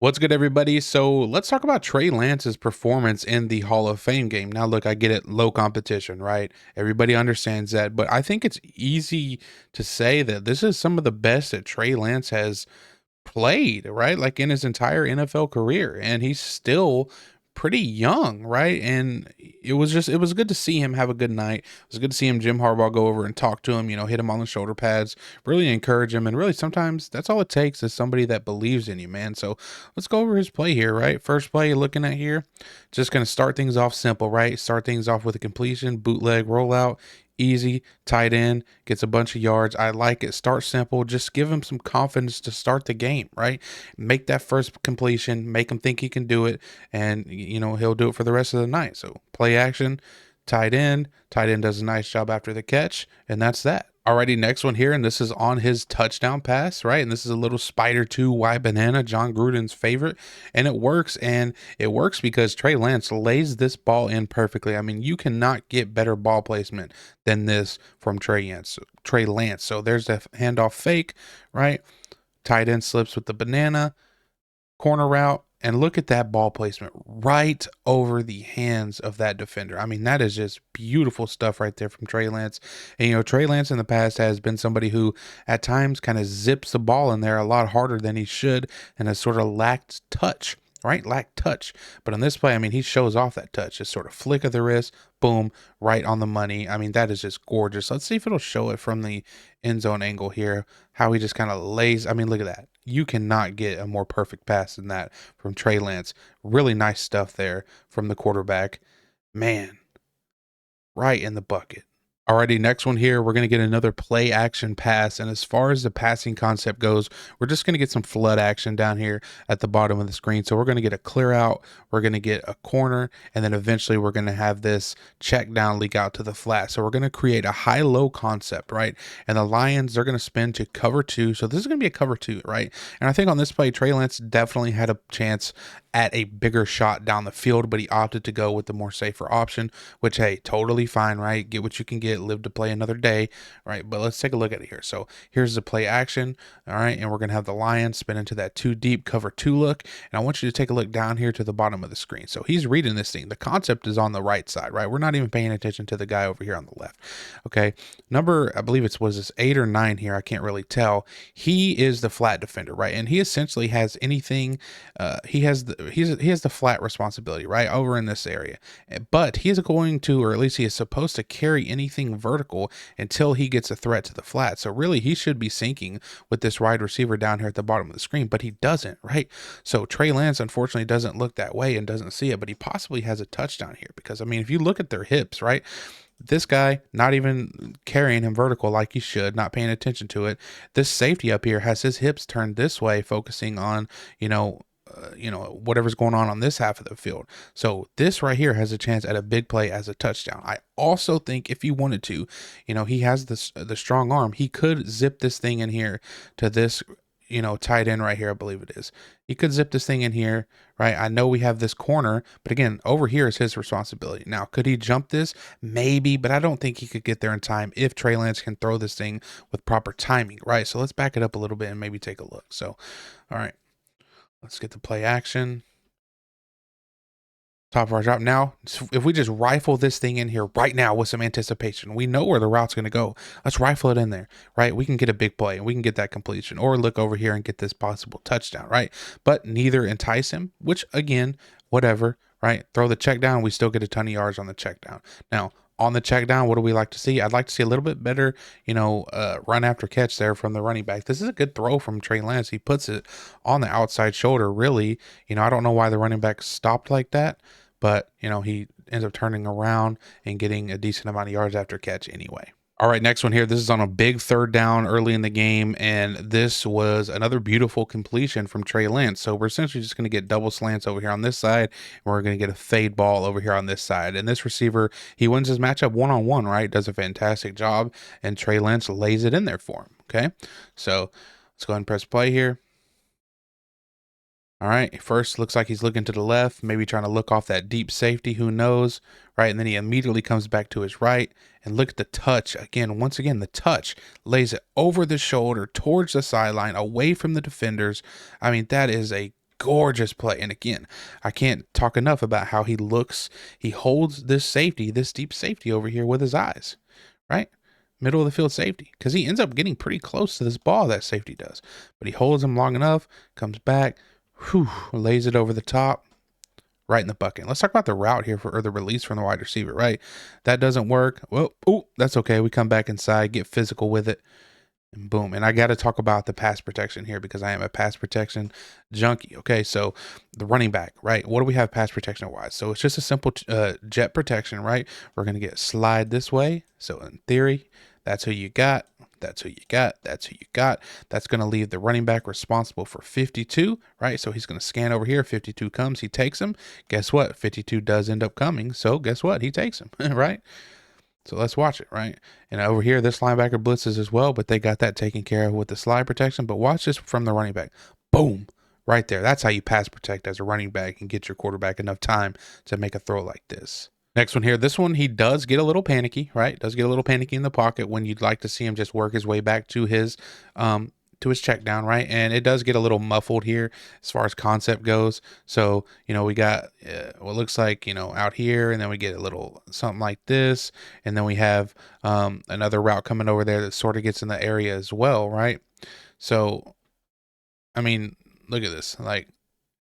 What's good, everybody? So let's talk about Trey Lance's performance in the Hall of Fame game. Now, look, I get it, low competition, right? Everybody understands that, but I think it's easy to say that this is some of the best that Trey Lance has played, right? Like in his entire NFL career, and he's still pretty young, right? And it was good to see him have a good night. It was good to see him, Jim Harbaugh, go over and talk to him, hit him on the shoulder pads, really encourage him. And really, sometimes that's all it takes is somebody that believes in you, man. So let's go over his play here, right? First play you're looking at here, just going to start things off simple, right? Start things off with a completion, bootleg, rollout. Easy, tight end, gets a bunch of yards. I like it. Start simple. Just give him some confidence to start the game, right? Make that first completion, make him think he can do it, and he'll do it for the rest of the night. So play action, tight end. Tight end does a nice job after the catch, and that's that. Alrighty, next one here, and this is on his touchdown pass, right? And this is a little spider 2 Y banana, John Gruden's favorite, and it works because Trey Lance lays this ball in perfectly. I mean, you cannot get better ball placement than this from Trey Lance. So there's the handoff fake, right? Tight end slips with the banana, corner route, and look at that ball placement right over the hands of that defender. I mean, that is just beautiful stuff right there from Trey Lance. And, Trey Lance in the past has been somebody who at times kind of zips the ball in there a lot harder than he should and has sort of lacked touch. Right, lacked touch. But on this play, I mean, he shows off that touch. Just sort of flick of the wrist, boom, right on the money. I mean, that is just gorgeous. Let's see if it'll show it from the end zone angle here. How he just kind of lays. I mean, look at that. You cannot get a more perfect pass than that from Trey Lance. Really nice stuff there from the quarterback. Man, right in the bucket. Alrighty, next one here, we're going to get another play action pass. And as far as the passing concept goes, we're just going to get some flood action down here at the bottom of the screen. So we're going to get a clear out, we're going to get a corner, and then eventually we're going to have this check down leak out to the flat. So we're going to create a high-low concept, right? And the Lions, they're going to spin to cover 2. So this is going to be a cover 2, right? And I think on this play, Trey Lance definitely had a chance at a bigger shot down the field, but he opted to go with the more safer option, which, hey, totally fine, right? Get what you can get, live to play another day, right? But let's take a look at it here. So here's the play action, all right? And we're going to have the Lions spin into that 2 deep cover 2 look. And I want you to take a look down here to the bottom of the screen. So he's reading this thing. The concept is on the right side, right? We're not even paying attention to the guy over here on the left, okay? Number, I believe was this 8 or 9 here. I can't really tell. He is the flat defender, right? And he essentially has anything, he has the flat responsibility right over in this area, but he is going to, or at least he is supposed to carry anything vertical until he gets a threat to the flat. So really he should be syncing with this wide receiver down here at the bottom of the screen, but he doesn't, right? So Trey Lance unfortunately doesn't look that way and doesn't see it, but he possibly has a touchdown here because, I mean, if you look at their hips, right, this guy not even carrying him vertical like he should, not paying attention to it. This safety up here has his hips turned this way, focusing on, whatever's going on this half of the field. So this right here has a chance at a big play as a touchdown. I also think if he wanted to, he has the strong arm. He could zip this thing in here to this, tight end right here, I believe it is. He could zip this thing in here, right? I know we have this corner, but again, over here is his responsibility. Now, could he jump this? Maybe, but I don't think he could get there in time if Trey Lance can throw this thing with proper timing, right? So let's back it up a little bit and maybe take a look. So, all right. Let's get the play action. Top of our drop. Now, if we just rifle this thing in here right now with some anticipation, we know where the route's going to go. Let's rifle it in there, right? We can get a big play and we can get that completion, or look over here and get this possible touchdown, right? But neither entice him, which again, whatever, right? Throw the check down. We still get a ton of yards on the check down. Now, on the check down, what do we like to see? I'd like to see a little bit better, run after catch there from the running back. This is a good throw from Trey Lance. He puts it on the outside shoulder, really. I don't know why the running back stopped like that, but, he ends up turning around and getting a decent amount of yards after catch anyway. All right, next one here. This is on a big 3rd down early in the game, and this was another beautiful completion from Trey Lance. So we're essentially just going to get double slants over here on this side, and we're going to get a fade ball over here on this side. And this receiver, he wins his matchup one-on-one, right? Does a fantastic job, and Trey Lance lays it in there for him, okay? So let's go ahead and press play here. All right, first looks like he's looking to the left, maybe trying to look off that deep safety, who knows, right? And then he immediately comes back to his right, and look at the touch. Again, once again, the touch lays it over the shoulder, towards the sideline, away from the defenders. I mean, that is a gorgeous play. And again, I can't talk enough about how he looks. He holds this safety, this deep safety over here with his eyes, right? Middle of the field safety, because he ends up getting pretty close to this ball, that safety does. But he holds him long enough, comes back, whew, lays it over the top, right in the bucket. Let's talk about the route here or the release from the wide receiver, right? That doesn't work. Well, oh, that's okay. We come back inside, get physical with it, and boom. And I got to talk about the pass protection here because I am a pass protection junkie. Okay, so the running back, right? What do we have pass protection wise? So it's just a simple jet protection, right? We're going to get slide this way. So in theory, that's who you got. That's who you got. That's who you got. That's going to leave the running back responsible for 52, right? So he's going to scan over here. 52 comes. He takes him. Guess what? 52 does end up coming. So guess what? He takes him, right? So let's watch it, right? And over here, this linebacker blitzes as well, but they got that taken care of with the slide protection. But watch this from the running back. Boom. Right there. That's how you pass protect as a running back and get your quarterback enough time to make a throw like this. Next one here. This one, he does get a little panicky, right? Does get a little panicky in the pocket when you'd like to see him just work his way back to his check down, right? And it does get a little muffled here as far as concept goes. So, we got what looks like, out here, and then we get a little something like this. And then we have another route coming over there that sort of gets in the area as well, right? So, I mean, look at this. Like,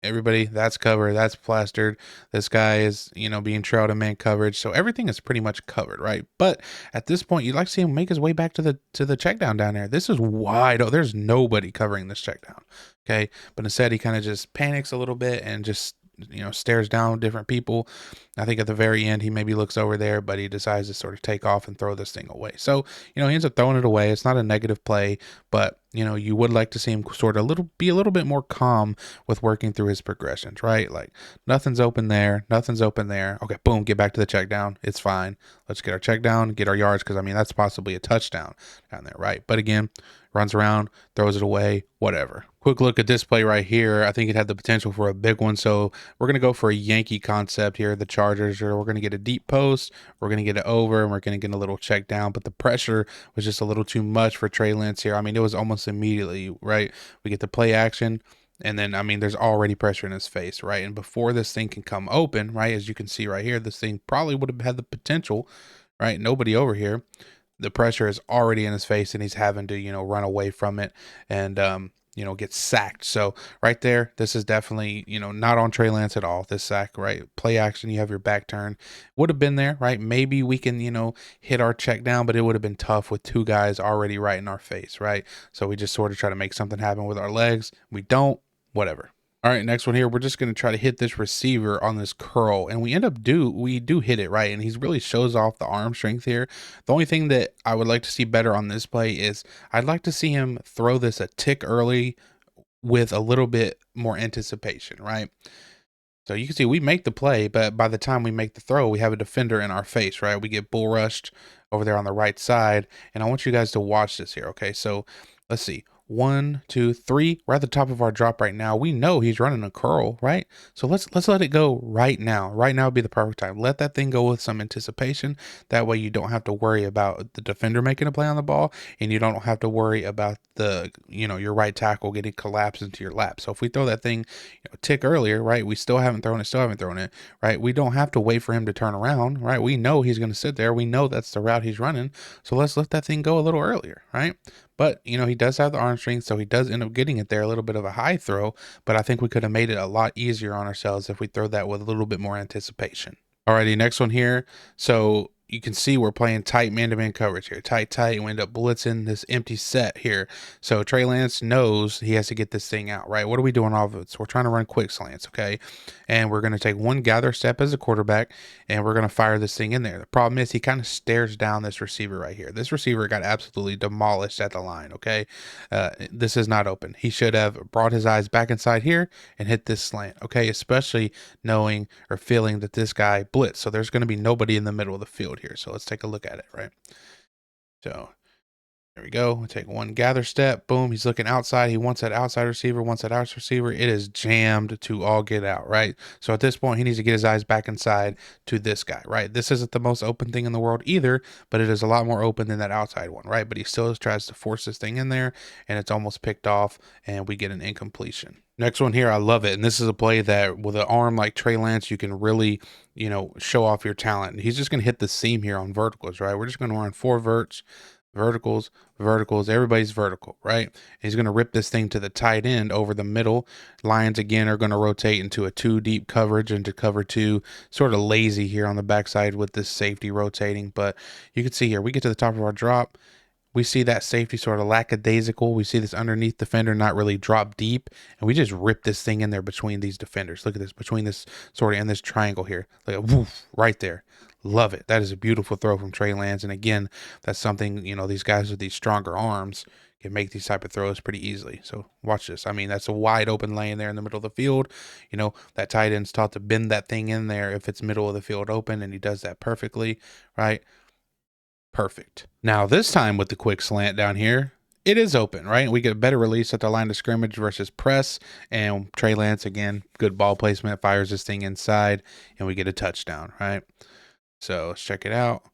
everybody, that's covered, that's plastered. This guy is, being trailed in man coverage. So everything is pretty much covered, right? But at this point, you'd like to see him make his way back to the check down there. This is wide. Oh, there's nobody covering this check down. Okay. But instead he kind of just panics a little bit and just stares down different people. I think at the very end he maybe looks over there, but he decides to sort of take off and throw this thing away. So, he ends up throwing it away. It's not a negative play, but you would like to see him sort of be a little bit more calm with working through his progressions, right? Like nothing's open there, nothing's open there. Okay, boom, get back to the check down. It's fine. Let's get our check down, get our yards, because that's possibly a touchdown down there, right? But again, runs around, throws it away, whatever. Quick look at this play right here. I think it had the potential for a big one. So we're going to go for a Yankee concept here. The Chargers, or we're going to get a deep post. We're going to get it over, and we're going to get a little check down. But the pressure was just a little too much for Trey Lance here. It was almost immediately, right? We get the play action. And then, there's already pressure in his face, right? And before this thing can come open, right, as you can see right here, this thing probably would have had the potential, right? Nobody over here. The pressure is already in his face, and he's having to, run away from it and, get sacked. So right there, this is definitely, not on Trey Lance at all. This sack, right? Play action, you have your back turn. Would have been there, right? Maybe we can, hit our check down, but it would have been tough with two guys already right in our face, right? So we just sort of try to make something happen with our legs. We don't, whatever. All right, next one here. We're just going to try to hit this receiver on this curl, and we do hit it, right? And he really shows off the arm strength here. The only thing that I would like to see better on this play is I'd like to see him throw this a tick early with a little bit more anticipation, right? So you can see we make the play, but by the time we make the throw, we have a defender in our face, right? We get bull rushed over there on the right side, and I want you guys to watch this here, okay? So let's see. 1, 2, 3. We're at the top of our drop right now. We know he's running a curl, right? So let's let it go right now. Right now would be the perfect time. Let that thing go with some anticipation. That way you don't have to worry about the defender making a play on the ball, and you don't have to worry about your right tackle getting collapsed into your lap. So if we throw that thing a tick earlier, right? We still haven't thrown it, right? We don't have to wait for him to turn around, right? We know he's going to sit there. We know that's the route he's running. So let's let that thing go a little earlier, right? But, he does have the arm strength, so he does end up getting it there, a little bit of a high throw, but I think we could have made it a lot easier on ourselves if we throw that with a little bit more anticipation. Alrighty, next one here. So you can see we're playing tight man-to-man coverage here. Tight. We end up blitzing this empty set here. So Trey Lance knows he has to get this thing out, right? What are we doing off of it? So we're trying to run quick slants, okay? And we're going to take one gather step as a quarterback, and we're going to fire this thing in there. The problem is he kind of stares down this receiver right here. This receiver got absolutely demolished at the line, okay? This is not open. He should have brought his eyes back inside here and hit this slant, okay? Especially knowing or feeling that this guy blitzed. So there's going to be nobody in the middle of the field here. So let's take a look at it, right? So There we go. We take one gather step. Boom. He's looking outside. He wants that outside receiver, wants that outside receiver. It is jammed to all get out, right? So at this point, he needs to get his eyes back inside to this guy, right? This isn't the most open thing in the world either, but it is a lot more open than that outside one, right? But he still tries to force this thing in there, and it's almost picked off, and we get an incompletion. Next one here, I love it. And this is a play that with an arm like Trey Lance, you can really, show off your talent. He's just going to hit the seam here on verticals, right? We're just going to run 4 verts. Verticals, verticals, everybody's vertical, right? He's going to rip this thing to the tight end over the middle. Lions again are going to rotate into a 2 deep coverage into cover 2, sort of lazy here on the backside with this safety rotating. But you can see here, we get to the top of our drop. We see that safety sort of lackadaisical. We see this underneath defender not really drop deep, and we just rip this thing in there between these defenders. Look at this, between this sort of and this triangle here. Like a woof, right there. Love it. That is a beautiful throw from Trey Lance. And again, that's something, these guys with these stronger arms can make these type of throws pretty easily. So watch this. I mean, that's a wide open lane there in the middle of the field. That tight end's taught to bend that thing in there if it's middle of the field open, and he does that perfectly, right? Perfect. Now this time with the quick slant down here, it is open, right? We get a better release at the line of scrimmage versus press, and Trey Lance, again, good ball placement, fires this thing inside, and we get a touchdown, right? So let's check it out.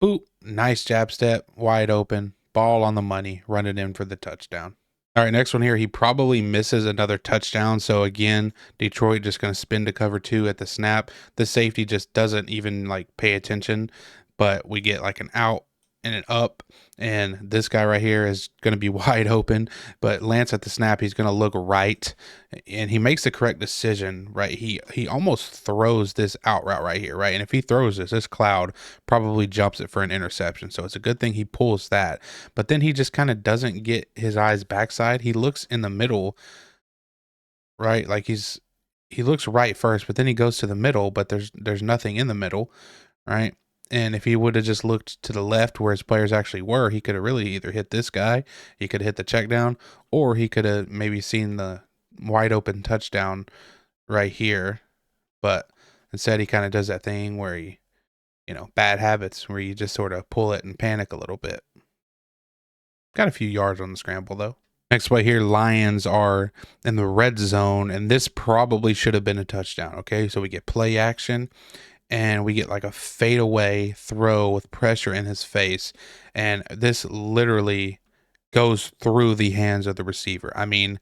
Boop, nice jab step, wide open, ball on the money, run it in for the touchdown. All right, next one here, he probably misses another touchdown. So again, Detroit just going to spin to cover 2 at the snap. The safety just doesn't even pay attention, but we get like an out and an up, and this guy right here is going to be wide open. But Lance at the snap, he's going to look right, and he makes the correct decision, right? He almost throws this out route right here, right? And if he throws this cloud probably jumps it for an interception. So it's a good thing he pulls that. But then he just kind of doesn't get his eyes backside. He looks in the middle, right? Like he looks right first, but then he goes to the middle, but there's nothing in the middle, right? And if he would have just looked to the left where his players actually were, he could have really either hit this guy, he could have hit the check down, or he could have maybe seen the wide open touchdown right here. But instead, he kind of does that thing where he, bad habits, where you just sort of pull it and panic a little bit. Got a few yards on the scramble, though. Next play here, Lions are in the red zone, and this probably should have been a touchdown, okay? So we get play action, and we get like a fadeaway throw with pressure in his face, and this literally goes through the hands of the receiver. I mean,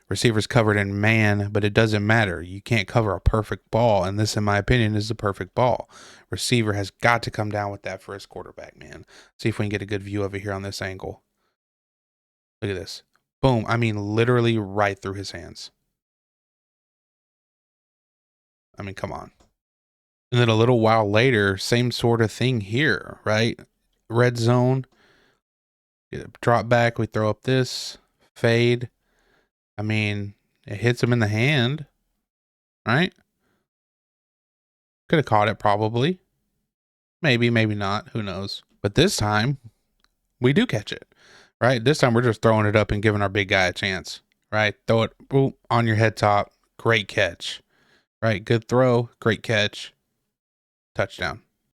receiver's covered in man, but it doesn't matter. You can't cover a perfect ball, and this, in my opinion, is the perfect ball. Receiver has got to come down with that for his quarterback, man. See if we can get a good view of it here on this angle. Look at this. Boom. I mean, literally right through his hands. I mean, come on. And then a little while later, same sort of thing here, right? Red zone. Drop back. We throw up this. Fade. I mean, it hits him in the hand, right? Could have caught it probably. Maybe, maybe not. Who knows? But this time, we do catch it, right? This time, we're just throwing it up and giving our big guy a chance, right? Throw it boop, on your head top. Great catch, right? Good throw. Great catch. Touchdown.